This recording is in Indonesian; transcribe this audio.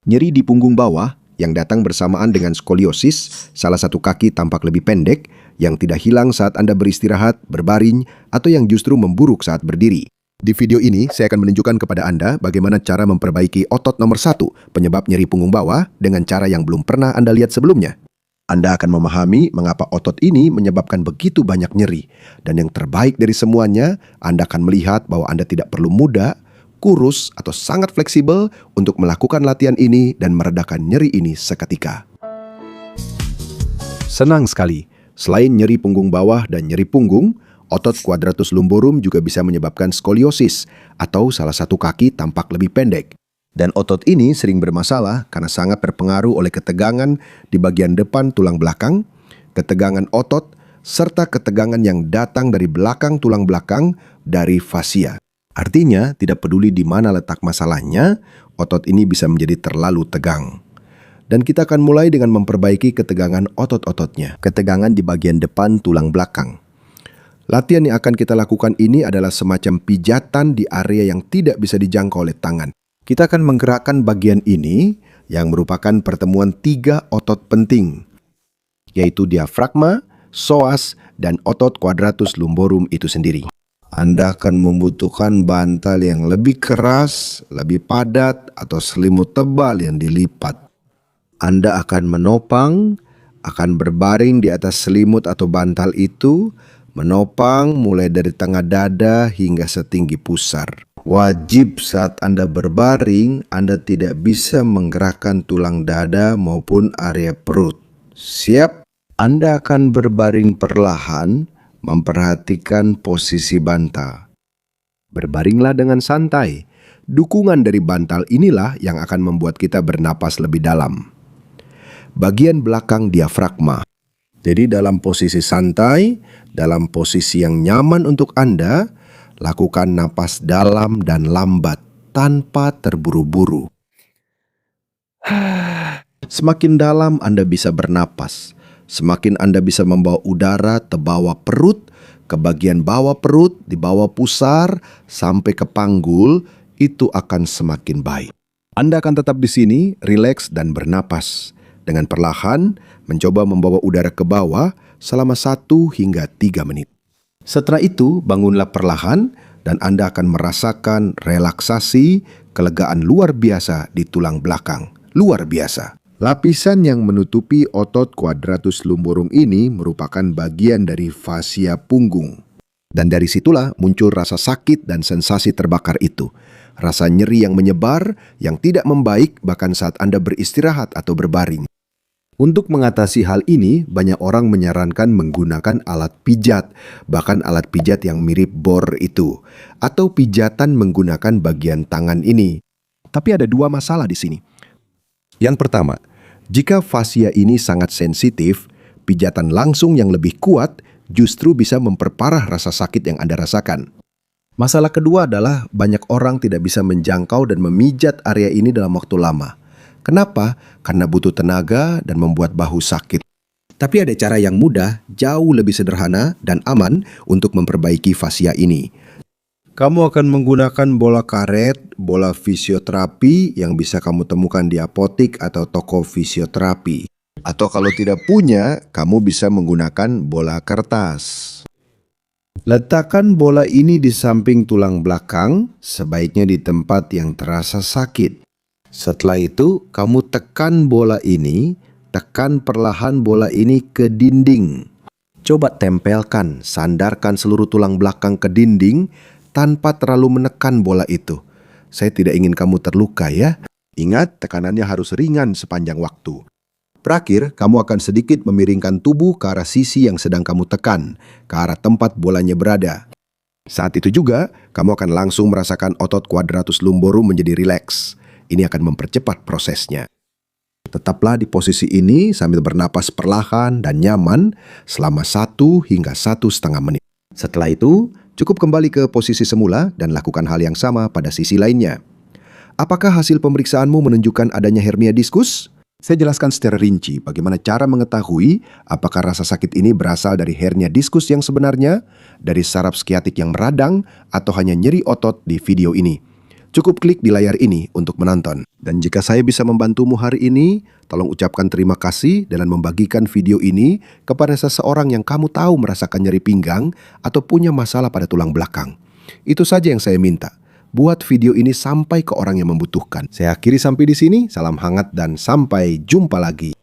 Nyeri di punggung bawah yang datang bersamaan dengan skoliosis, salah satu kaki tampak lebih pendek, yang tidak hilang saat Anda beristirahat, berbaring, atau yang justru memburuk saat berdiri. Di video ini, saya akan menunjukkan kepada Anda bagaimana cara memperbaiki otot nomor 1 penyebab nyeri punggung bawah dengan cara yang belum pernah Anda lihat sebelumnya. Anda akan memahami mengapa otot ini menyebabkan begitu banyak nyeri. Dan yang terbaik dari semuanya, Anda akan melihat bahwa Anda tidak perlu muda, kurus, atau sangat fleksibel untuk melakukan latihan ini dan meredakan nyeri ini seketika. Senang sekali, selain nyeri punggung bawah dan nyeri punggung, otot quadratus lumborum juga bisa menyebabkan skoliosis atau salah satu kaki tampak lebih pendek. Dan otot ini sering bermasalah karena sangat terpengaruh oleh ketegangan di bagian depan tulang belakang, ketegangan otot, serta ketegangan yang datang dari belakang tulang belakang dari fasia. Artinya, tidak peduli di mana letak masalahnya, otot ini bisa menjadi terlalu tegang. Dan kita akan mulai dengan memperbaiki ketegangan otot-ototnya, ketegangan di bagian depan tulang belakang. Latihan yang akan kita lakukan ini adalah semacam pijatan di area yang tidak bisa dijangkau oleh tangan. Kita akan menggerakkan bagian ini yang merupakan pertemuan 3 otot penting, yaitu diafragma, psoas, dan otot quadratus lumborum itu sendiri. Anda akan membutuhkan bantal yang lebih keras, lebih padat, atau selimut tebal yang dilipat. Anda akan menopang, akan berbaring di atas selimut atau bantal itu, menopang mulai dari tengah dada hingga setinggi pusar. Wajib saat Anda berbaring, Anda tidak bisa menggerakkan tulang dada maupun area perut. Siap? Anda akan berbaring perlahan, memperhatikan posisi bantal. Berbaringlah dengan santai. Dukungan dari bantal inilah yang akan membuat kita bernapas lebih dalam. Bagian belakang diafragma. Jadi dalam posisi santai, dalam posisi yang nyaman untuk Anda, lakukan napas dalam dan lambat tanpa terburu-buru. Semakin dalam Anda bisa bernapas, semakin Anda bisa membawa udara ke bawah perut, ke bagian bawah perut, di bawah pusar, sampai ke panggul, itu akan semakin baik. Anda akan tetap di sini, rileks dan bernapas. Dengan perlahan, mencoba membawa udara ke bawah selama 1 hingga 3 menit. Setelah itu, bangunlah perlahan dan Anda akan merasakan relaksasi, kelegaan luar biasa di tulang belakang. Luar biasa. Lapisan yang menutupi otot quadratus lumborum ini merupakan bagian dari fasia punggung. Dan dari situlah muncul rasa sakit dan sensasi terbakar itu. Rasa nyeri yang menyebar, yang tidak membaik bahkan saat Anda beristirahat atau berbaring. Untuk mengatasi hal ini, banyak orang menyarankan menggunakan alat pijat, bahkan alat pijat yang mirip bor itu, atau pijatan menggunakan bagian tangan ini. Tapi ada 2 masalah di sini. Yang pertama, jika fasia ini sangat sensitif, pijatan langsung yang lebih kuat justru bisa memperparah rasa sakit yang Anda rasakan. Masalah kedua adalah banyak orang tidak bisa menjangkau dan memijat area ini dalam waktu lama. Kenapa? Karena butuh tenaga dan membuat bahu sakit. Tapi ada cara yang mudah, jauh lebih sederhana dan aman untuk memperbaiki fasia ini. Kamu akan menggunakan bola karet, bola fisioterapi yang bisa kamu temukan di apotik atau toko fisioterapi. Atau kalau tidak punya, kamu bisa menggunakan bola kertas. Letakkan bola ini di samping tulang belakang, sebaiknya di tempat yang terasa sakit. Setelah itu, kamu tekan bola ini, tekan perlahan bola ini ke dinding. Coba tempelkan, sandarkan seluruh tulang belakang ke dinding tanpa terlalu menekan bola itu. Saya tidak ingin kamu terluka ya. Ingat, tekanannya harus ringan sepanjang waktu. Terakhir, kamu akan sedikit memiringkan tubuh ke arah sisi yang sedang kamu tekan, ke arah tempat bolanya berada. Saat itu juga, kamu akan langsung merasakan otot quadratus lumborum menjadi rileks. Ini akan mempercepat prosesnya. Tetaplah di posisi ini sambil bernapas perlahan dan nyaman selama 1 hingga 1,5 menit. Setelah itu, cukup kembali ke posisi semula dan lakukan hal yang sama pada sisi lainnya. Apakah hasil pemeriksaanmu menunjukkan adanya hernia diskus? Saya jelaskan secara rinci bagaimana cara mengetahui apakah rasa sakit ini berasal dari hernia diskus yang sebenarnya, dari saraf skiatik yang meradang, atau hanya nyeri otot di video ini. Cukup klik di layar ini untuk menonton. Dan jika saya bisa membantumu hari ini, tolong ucapkan terima kasih dengan membagikan video ini kepada seseorang yang kamu tahu merasakan nyeri pinggang atau punya masalah pada tulang belakang. Itu saja yang saya minta. Buat video ini sampai ke orang yang membutuhkan. Saya akhiri sampai di sini. Salam hangat dan sampai jumpa lagi.